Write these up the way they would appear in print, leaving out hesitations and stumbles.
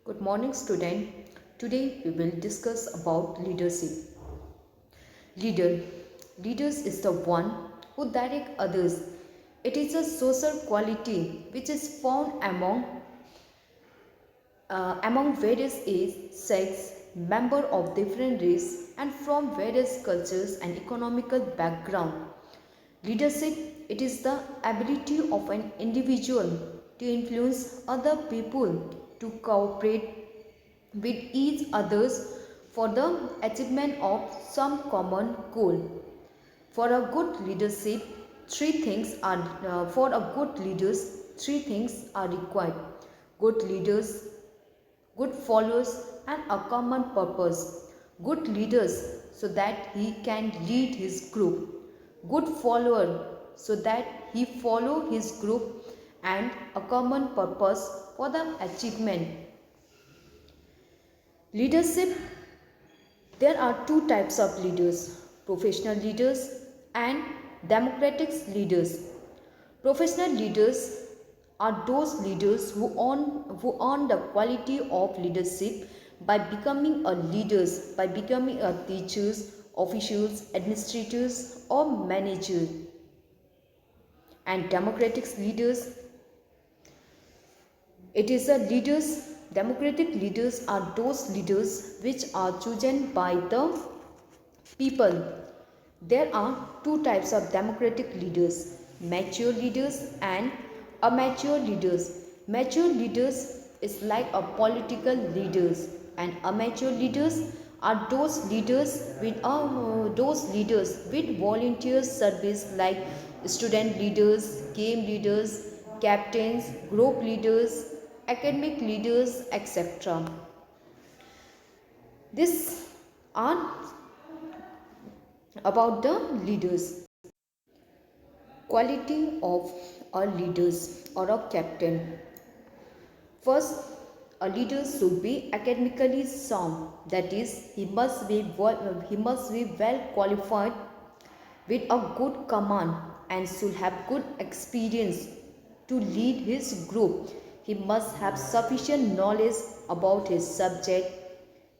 Good morning, student. Today we will discuss about leadership. Leader. Leaders is the one who direct others. It is a social quality which is found among various age, sex, member of different race and from various cultures and economical background. Leadership, it is the ability of an individual to influence other people to cooperate with each others for the achievement of some common goal. For a good leadership, for a good leaders, three things are required: good leaders, good followers, and a common purpose. Good leaders so that he can lead his group. Good follower so that he follow his group, and a common purpose for the achievement. Leadership, there are two types of leaders: professional leaders and democratic leaders. Professional leaders are those leaders who earn the quality of leadership by becoming a leaders, by becoming a teachers, officials, administrators, or managers. And democratic leaders, it is a leaders, democratic leaders are those leaders which are chosen by the people. There are two types of democratic leaders: mature leaders and amateur leaders. Mature leaders is like a political leaders, and amateur leaders are those leaders with volunteer service, like student leaders, game leaders, captains, group leaders, academic leaders, etc. This are about the leaders. Quality of a leaders or a captain. First, a leader should be academically sound. That is, he must be well qualified with a good command and should have good experience to lead his group. He must have sufficient knowledge about his subject.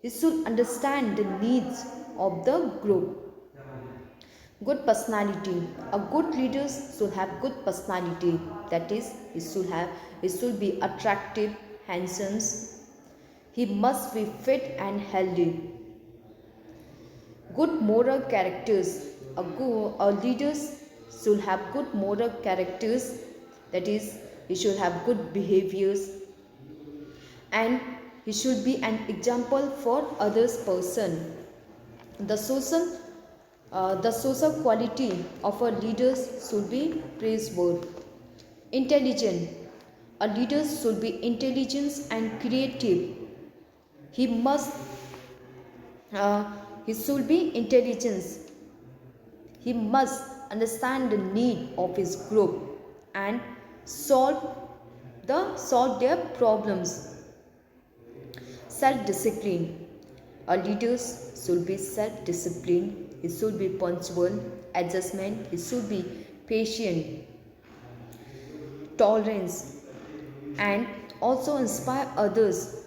He should understand the needs of the group. Good personality. A good leader should have good personality. That is, he should be attractive, handsome. He must be fit and healthy. Good moral characters. A leader should have good moral characters. That is, he should have good behaviors, and he should be an example for others person. The social the social quality of a leader should be praiseworthy. Intelligent. A leader should be intelligent and creative. He must he should be intelligent. He must understand the need of his group and solve their problems. Self-discipline. A leader should be self-disciplined. He should be punctual. Adjustment. He should be patient. Tolerance, and also inspire others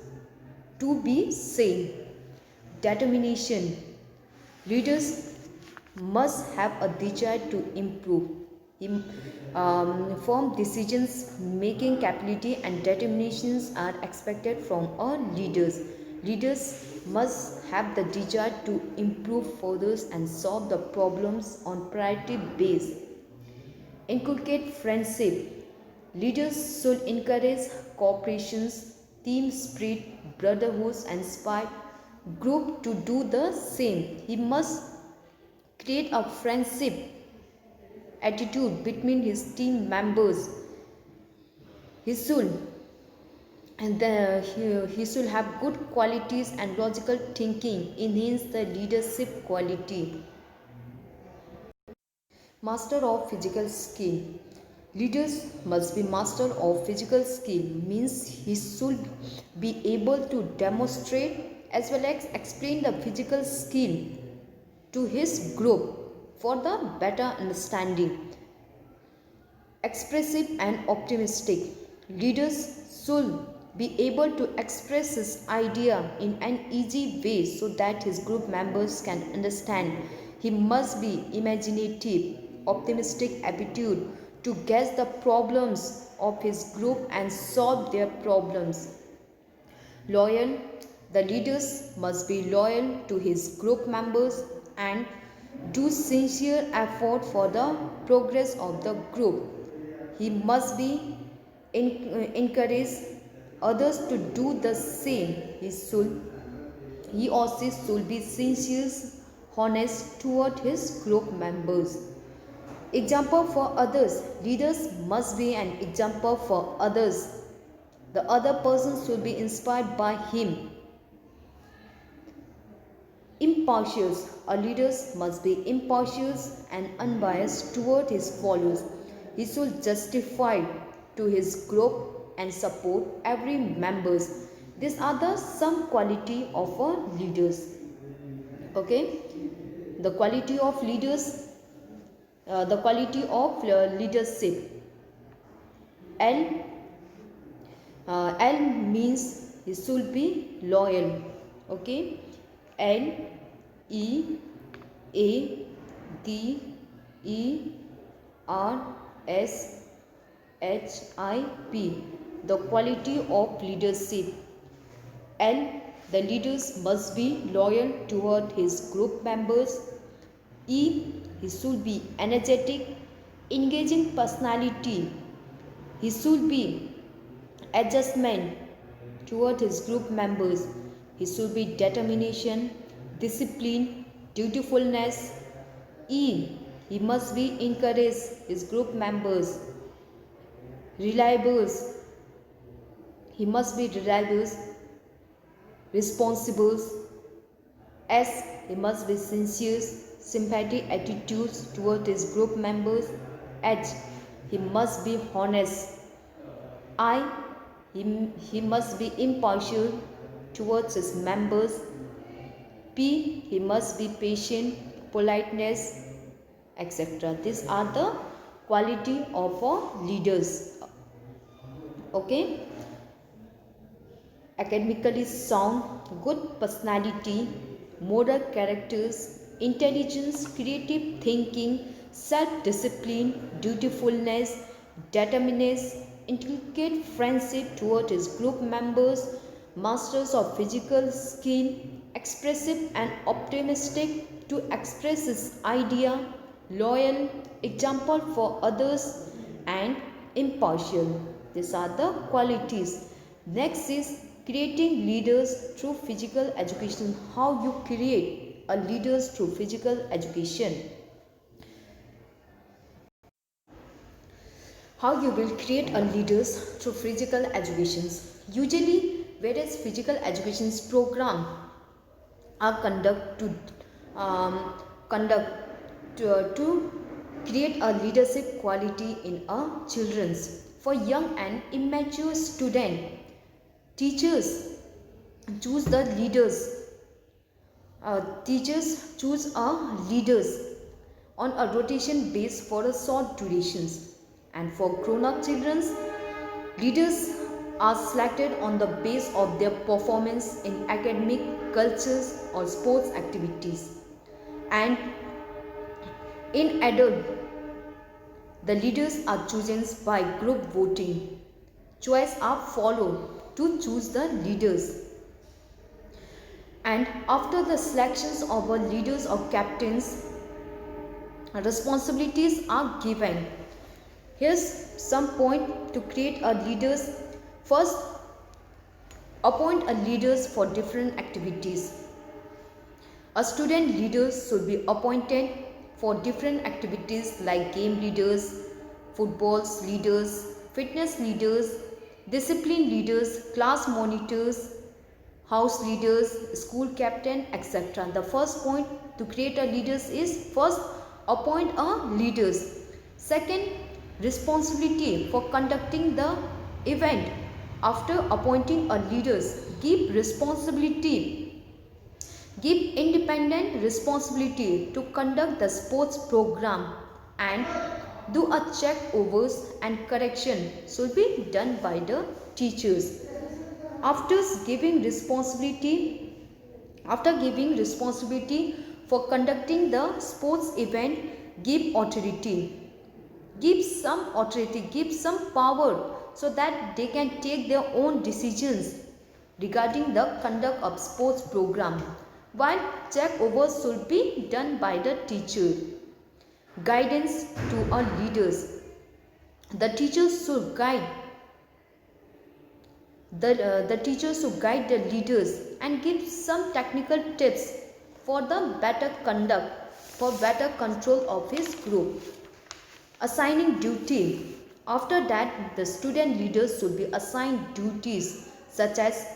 to be same. Determination. Leaders must have a desire to improve. Firm decisions making capability and determinations are expected from all leaders. Leaders must have the desire to improve further and solve the problems on priority base. Inculcate friendship. Leaders should encourage cooperation, team spirit, brotherhood, and inspire group to do the same. He must create a friendship attitude between his team members. He should he should have good qualities and logical thinking, enhance the leadership quality. Master of physical skill. Leaders must be master of physical skill, means he should be able to demonstrate as well as explain the physical skill to his group for the better understanding. Expressive and optimistic. Leaders should be able to express his idea in an easy way so that his group members can understand. He must be imaginative, optimistic aptitude to guess the problems of his group and solve their problems. Loyal, the leaders must be loyal to his group members and do sincere effort for the progress of the group. He must be encourage others to do the same. He or she should be sincere, honest toward his group members. Example for others. Leaders must be an example for others. The other person should be inspired by him. Impartial. A leader must be impartial and unbiased toward his followers. He should justify to his group and support every members. These are the some quality of a leaders. Okay, the quality of leaders, the quality of leadership. L L means he should be loyal. Okay, L E A D E R S HIP, the quality of leadership. L, the leaders must be loyal toward his group members. E, he should be energetic, engaging personality. He should be adjustment toward his group members. He should be determination, discipline, dutifulness. E, he must be encourage his group members. Reliable, he must be reliable, responsible. S, he must be sincere, sympathetic attitudes toward his group members. H, he must be honest. I, he must be impartial towards his members. P, he must be patient, politeness, etc. These are the quality of our leaders. Okay, academically sound, good personality, moral characters, intelligence, creative thinking, self-discipline, dutifulness, determination, intricate friendship toward his group members, masters of physical skill, expressive and optimistic to express his idea, loyal, example for others, and impartial. These are the qualities. Next is creating leaders through physical education. How you create a leaders through physical education. How you will create a leaders through physical educations. Usually, various physical educations program are conducted to create a leadership quality in our children's. For young and immature student, teachers choose the leaders. Teachers choose leaders on a rotation base for a short durations, and for grown-up children, leaders are selected on the base of their performance in academic, cultures or sports activities. And in adult, the leaders are chosen by group voting. Choices are followed to choose the leaders. And after the selections of our leaders or captains, responsibilities are given. Here's some point to create a leaders. First, appoint a leaders for different activities. A student leaders should be appointed for different activities like game leaders, football leaders, fitness leaders, discipline leaders, class monitors, house leaders, school captain, etc. The first point to create a leaders is first appoint a leaders. Second, responsibility for conducting the event. After appointing a leaders, give responsibility. Give independent responsibility to conduct the sports program and do a check overs and correction should be done by the teachers. after giving responsibility for conducting the sports event, give authority, give some power, so that they can take their own decisions regarding the conduct of sports program, while check over should be done by the teacher. Guidance to our leaders. The teachers should guide the leaders and give some technical tips for the better control of his group. Assigning duty. After that, the student leaders should be assigned duties such as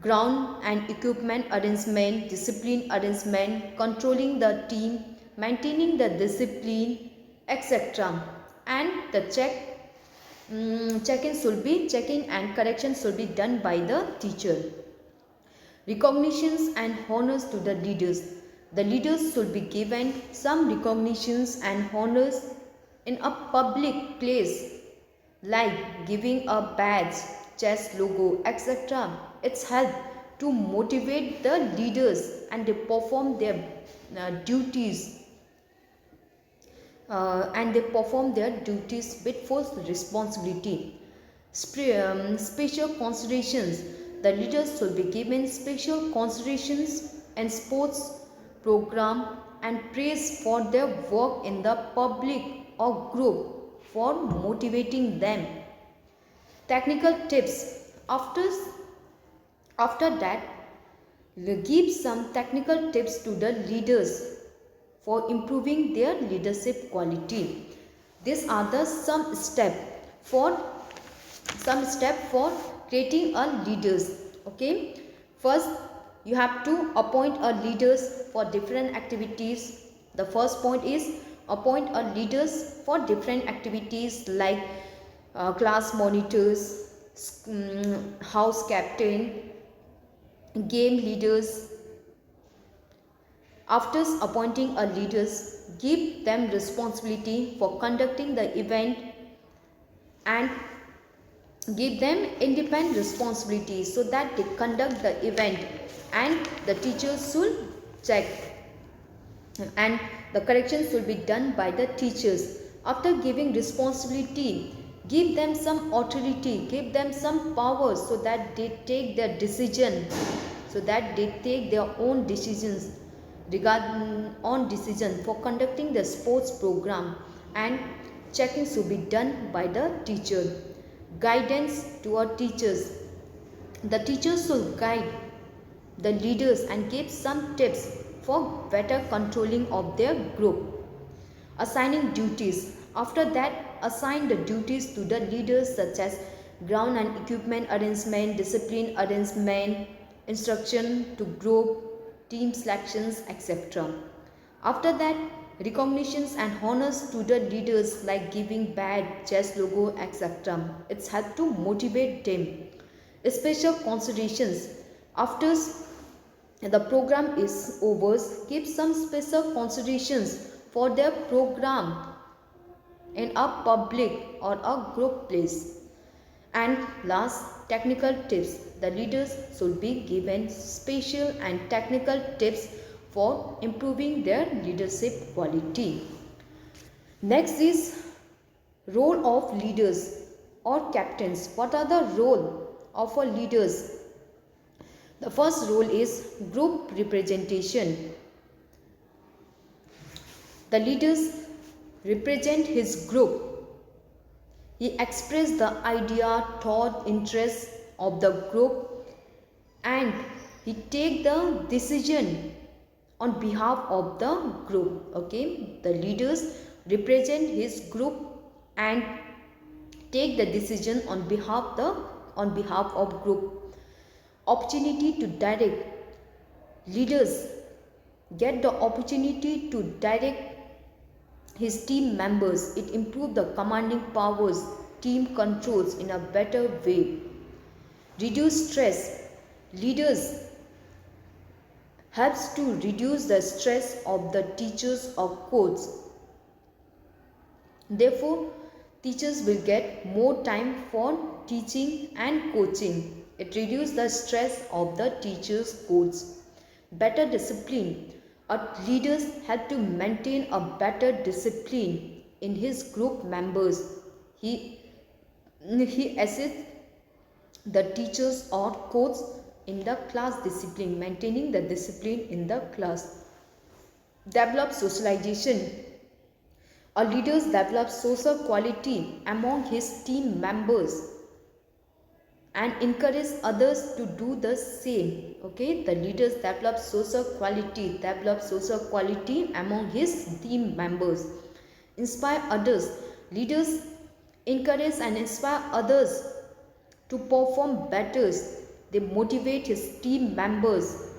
ground and equipment arrangement, discipline arrangement, controlling the team, maintaining the discipline, etc. And the checking and correction should be done by the teacher. Recognitions and honors to the leaders. The leaders should be given some recognitions and honors in a public place, like giving a badge, chess logo, etc. It's help to motivate the leaders and they perform their duties with full responsibility. Special considerations. The leaders should be given special considerations and sports program and praise for their work in the public or group for motivating them. Technical tips. After that, give some technical tips to the leaders for improving their leadership quality. These are the some step for creating a leaders. Okay, first you have to appoint a leaders for different activities. The first point is appoint a leaders for different activities like class monitors, house captain, game leaders. After appointing a leaders, give them responsibility for conducting the event and give them independent responsibility so that they conduct the event, and the teachers should check and the correction should be done by the teachers. After giving responsibility, give them some authority, give them some power so that they take their decision, own decisions for conducting the sports program, and checking should be done by the teacher. Guidance to our teachers. The teachers should guide the leaders and give some tips for better controlling of their group. Assigning duties. After that, assign the duties to the leaders such as ground and equipment arrangement, discipline arrangement, instruction to group, team selections, etc. After that, recognitions and honors to the leaders like giving badge, chess logo, etc. It's help to motivate them. Special considerations. After the program is over, give some special considerations for their program in a public or a group place. And last, technical tips. The leaders should be given special and technical tips for improving their leadership quality. Next is role of leaders or captains. What are the role of our leaders? The first role is group representation. The leaders represent his group. He expressed the idea, thought, interest of the group, and he take the decision on behalf of the group. Okay, the leaders represent his group and take the decision on behalf of group. Opportunity to direct. Leaders get the opportunity to direct his team members. It improves the commanding powers, team controls in a better way. Reduce stress. Leaders helps to reduce the stress of the teachers or coaches. Therefore, teachers will get more time for teaching and coaching. It reduces the stress of the teacher's codes. Better discipline. A leader help to maintain a better discipline in his group members. He assists the teachers or coach in the class discipline, maintaining the discipline in the class. Develop socialization. A leader develops social quality among his team members and encourage others to do the same. Okay, the leaders develop social quality among his team members. Inspire others. Leaders encourage and inspire others to perform better. They motivate his team members.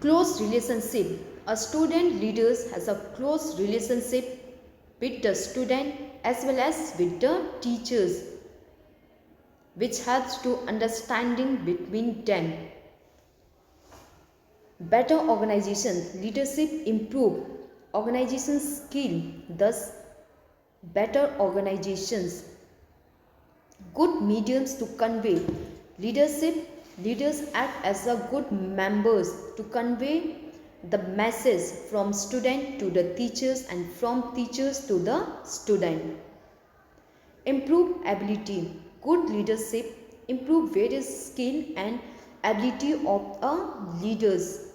Close relationship. A student leader has a close relationship with the student as well as with the teachers, which helps to understanding between them. Better organization. Leadership improve organization skill, thus better organizations. Good mediums to convey leadership. Leaders act as a good members to convey the message from student to the teachers and from teachers to the student. Improve ability. Good leadership improve various skill and ability of a leaders.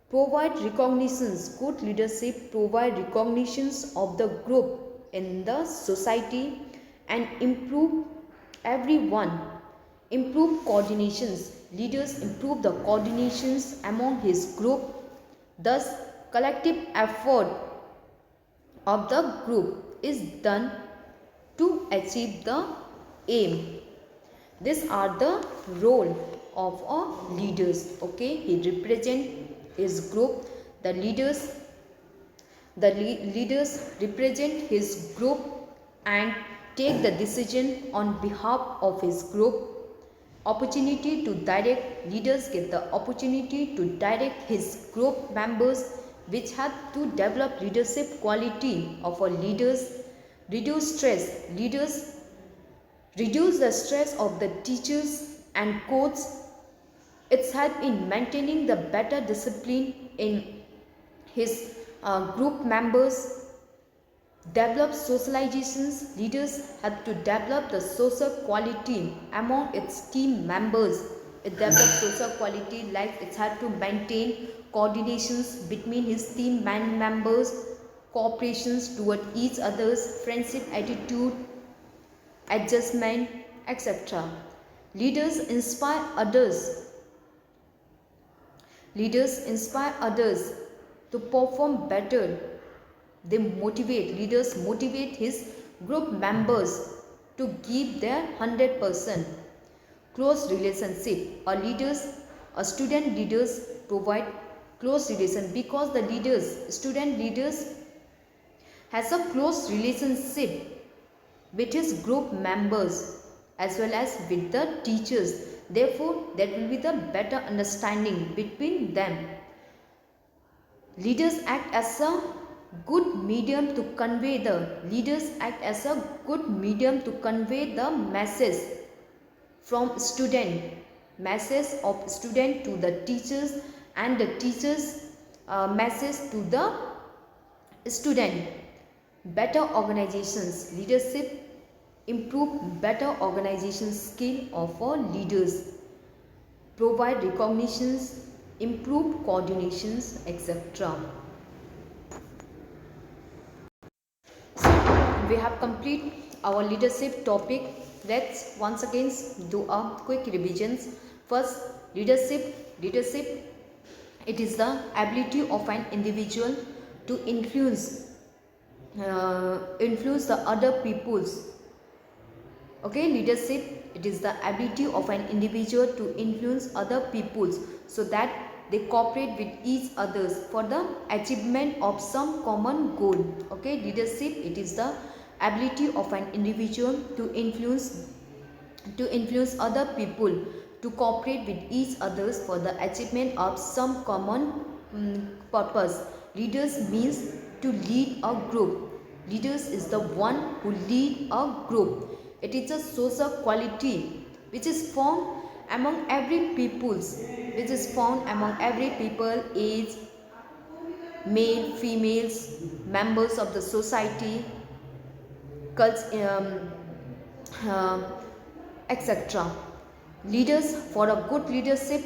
Provide recognitions. Good leadership provide recognitions of the group in the society and improve everyone. Improve coordinations. Leaders improve the coordinations among his group. Thus, collective effort of the group is done to achieve the aim. These are the role of a leaders. Okay, he represent his group. The leaders represent his group and take the decision on behalf of his group. Opportunity to direct. Leaders get the opportunity to direct his group members, which help to develop leadership quality of our leaders. Reduce stress. Leaders reduce the stress of the teachers and coaches. It's help in maintaining the better discipline in his group members. Develop socializations. Leaders have to develop the social quality among its team members. It develops social quality like it had to maintain coordinations between his team members, cooperations toward each other's, friendship attitude, adjustment, etc. Leaders inspire others. Leaders inspire others to perform better. They motivate. Leaders motivate his group members to give their 100%. Close relationship. A student leaders provide close relation because the student leaders has a close relationship with his group members as well as with the teachers. Therefore, there will be the better understanding between them. Leaders act as a good medium to convey the message from message of student to the teachers and the teachers message to the student. Better organizations. Leadership improve better organization skill of our leaders. Provide recognitions, improve coordinations, etc. We have completed our leadership topic. Let's once again do a quick revisions. First, leadership. It is the ability of an individual to influence the other peoples. Okay, leadership. It is the ability of an individual to influence other peoples so that they cooperate with each others for the achievement of some common goal. Okay, leadership. It is the ability of an individual to influence other people to cooperate with each others for the achievement of some common purpose. Leaders means to lead a group. Leaders is the one who lead a group. It is a social quality which is found among every peoples, which is found among every people, age, male, females, members of the society, cults, uh, etc. Leaders, for a good leadership,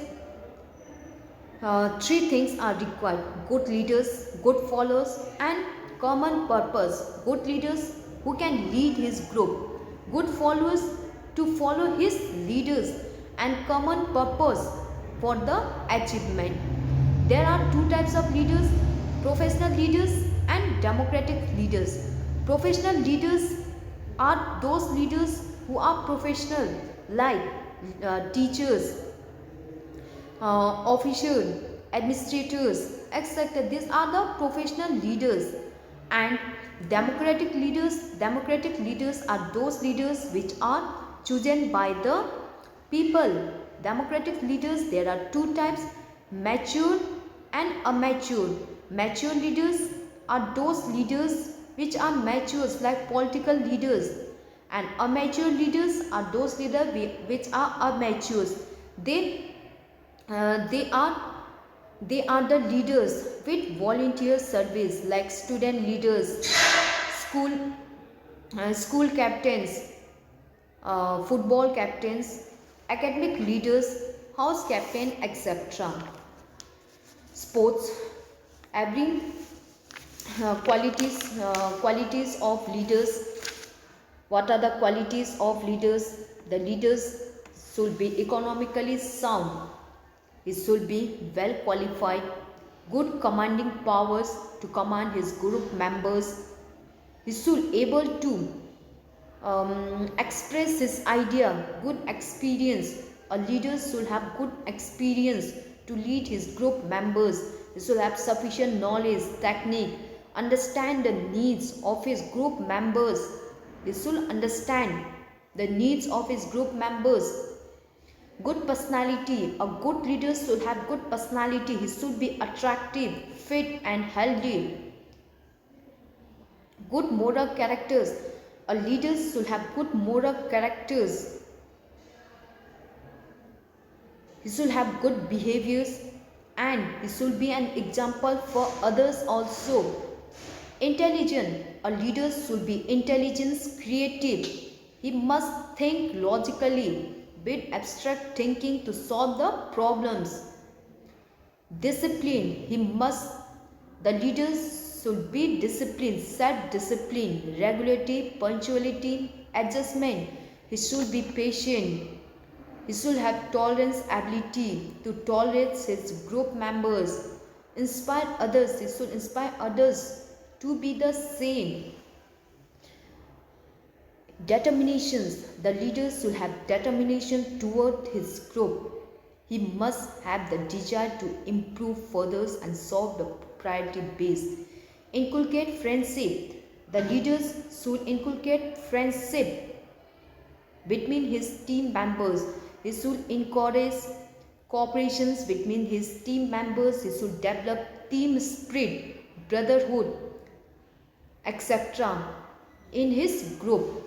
three things are required: good leaders, good followers, and common purpose. Good leaders who can lead his group, good followers to follow his leaders, and common purpose for the achievement. There are two types of leaders: professional leaders and democratic leaders. Professional leaders are those leaders who are professional, like teachers, officials, administrators, etc. These are the professional leaders. And democratic leaders are those leaders which are chosen by the people. Democratic leaders, there are two types: mature and immature. Mature leaders are those leaders which are mature, like political leaders, and immature leaders are those leaders which are immature. They they are the leaders with volunteer service, like student leaders, school school captains, football captains, academic leaders, house captain, etc. Sports. Every qualities of leaders. What are the qualities of leaders? The leaders should be economically sound. He should be well qualified, good commanding powers to command his group members. He should able to express his idea, good experience. A leader should have good experience to lead his group members. He should have sufficient knowledge, technique, understand the needs of his group members. He should understand the needs of his group members. Good personality. A good leader should have good personality. He should be attractive, fit and healthy. Good moral characters. A leader should have good moral characters. He should have good behaviors, and he should be an example for others also. Intelligent. A leader should be intelligent, creative. He must think logically, with abstract thinking to solve the problems. Discipline. The leaders should be disciplined, self-discipline, regularity, punctuality, adjustment. He should be patient. He should have tolerance, ability to tolerate his group members. Inspire others. He should inspire others to be the same. Determinations. The leader should have determination toward his group. He must have the desire to improve further and solve the priority base. Inculcate friendship. The leaders should inculcate friendship between his team members. He should encourage cooperations between his team members. He should develop team spirit, brotherhood, etc. in his group.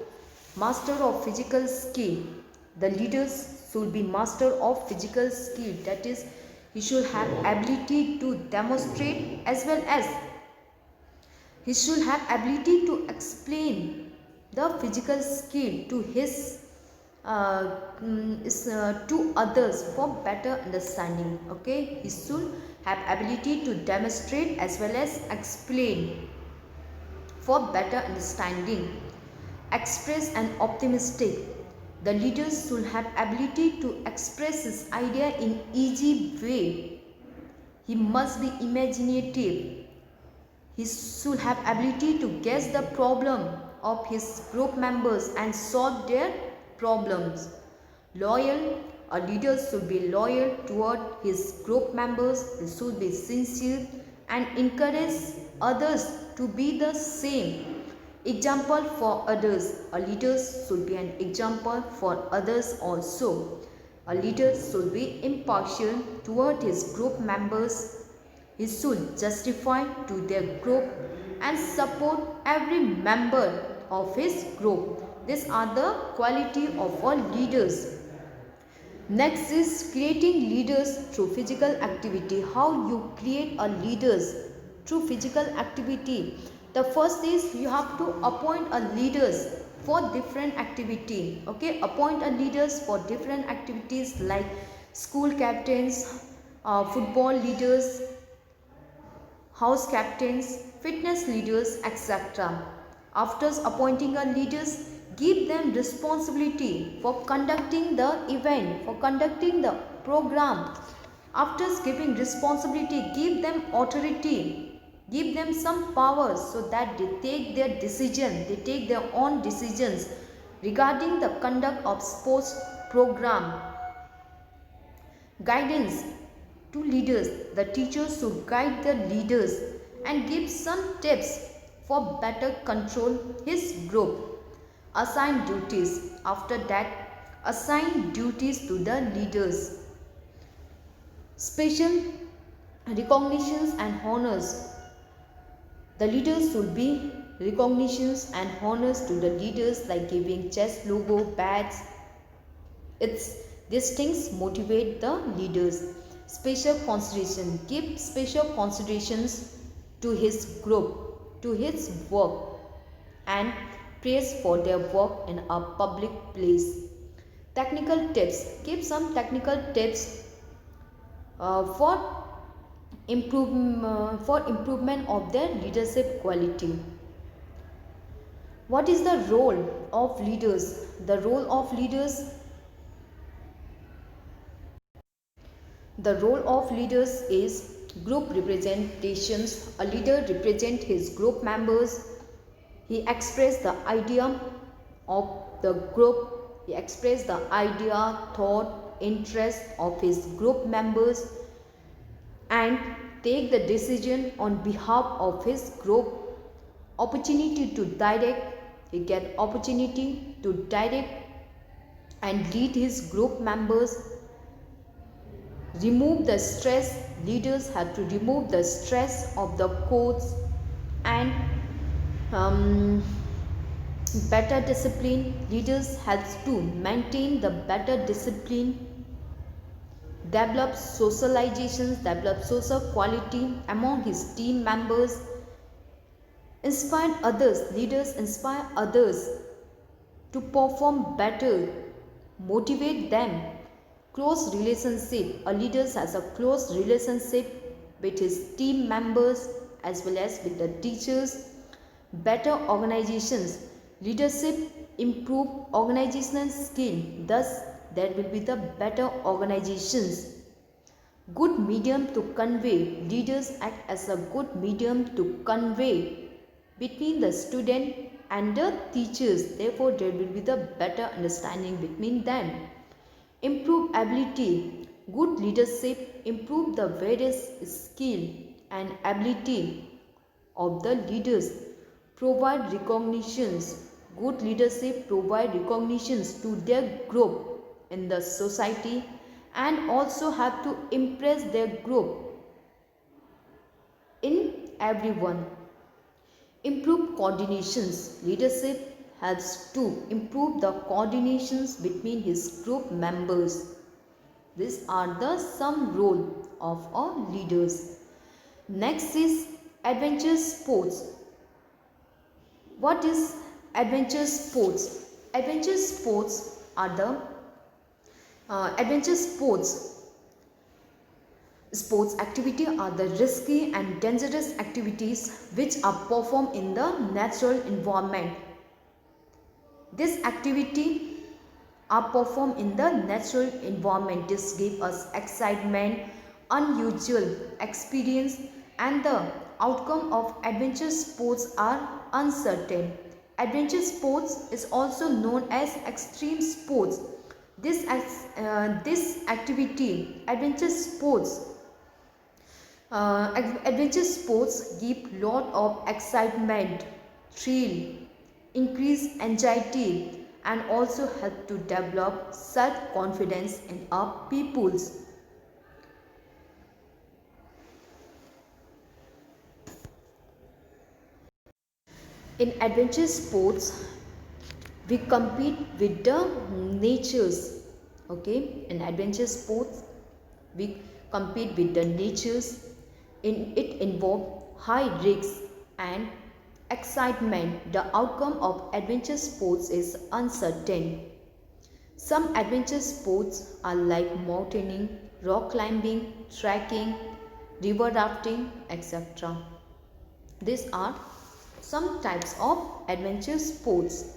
Master of physical skill. The leaders should be master of physical skill. That is, he should have ability to demonstrate, as well as he should have ability to explain the physical skill to his to others for better understanding. Okay, he should have ability to demonstrate as well as explain for better understanding. Express and optimistic. The leaders should have ability to express his idea in easy way. He must be imaginative. He should have ability to guess the problem of his group members and solve their problems. Loyal. A leader should be loyal toward his group members. He should be sincere and encourage others to be the same. Example for others. A leader should be an example for others also. A leader should be impartial toward his group members. He should justify to their group and support every member of his group. These are the quality of our leaders. Next is creating leaders through physical activity. How you create a leaders through physical activity. The first is you have to appoint a leaders for different activity. Okay, appoint a leaders for different activities like school captains, football leaders, house captains, fitness leaders, etc. After appointing a leaders, give them responsibility for conducting the event, for conducting the program. After giving responsibility, give them authority, give them some powers so that they take their decision, they take their own decisions regarding the conduct of sports program. Guidance to leaders. The teachers should guide the leaders and give some tips for better control his group. Assign duties. After that, assign duties to the leaders. Special recognitions and honors. The leaders should be recognitions and honors to the leaders like giving chess logo, badge. These things motivate the leaders. Special consideration. Give special considerations to his group, to his work, and praise for their work in a public place. Technical tips. Give some technical tips for improvement of their leadership quality. What is the role of leaders? The role of leaders. The role of leaders is group representations. A leader represents his group members. He expresses the idea of the group. He expresses the idea, thought, interest of his group members and take the decision on behalf of his group. Opportunity to direct. He get opportunity to direct and lead his group members. Remove the stress. Leaders have to remove the stress of the codes and better discipline. Leaders helps to maintain the better discipline. Develop socializations, develop social quality among his team members. Inspire others. Leaders inspire others to perform better. Motivate them. Close relationship. A leader has a close relationship with his team members as well as with the teachers. Better organizations. Leadership improve organizational skill. Thus, there will be the better organizations. Good medium to convey. Leaders act as a good medium to convey between the student and the teachers. Therefore, there will be the better understanding between them. Improve ability. Good leadership improve the various skill and ability of the leaders. Provide recognitions. Good leadership provide recognitions to their group in the society and also have to impress their group in everyone. Improve coordinations. Leadership helps to improve the coordinations between his group members. These are the some role of our leaders. Next is adventure sports. What is adventure sports? Adventure sports are the adventure sports activity are the risky and dangerous activities which are performed in the natural environment. This activity are performed in the natural environment. This gives us excitement, unusual experience, and the outcome of adventure sports are uncertain. Adventure sports is also known as extreme sports. This activity, adventure sports give lot of excitement, thrill, increase anxiety, and also help to develop self-confidence in our peoples. In adventure sports, We compete with the natures. Okay, in adventure sports we compete with the natures. It involves high risks and excitement. The outcome of adventure sports is uncertain. Some adventure sports are like mountaineering, rock climbing, trekking, river rafting, etc. These are some types of adventure sports.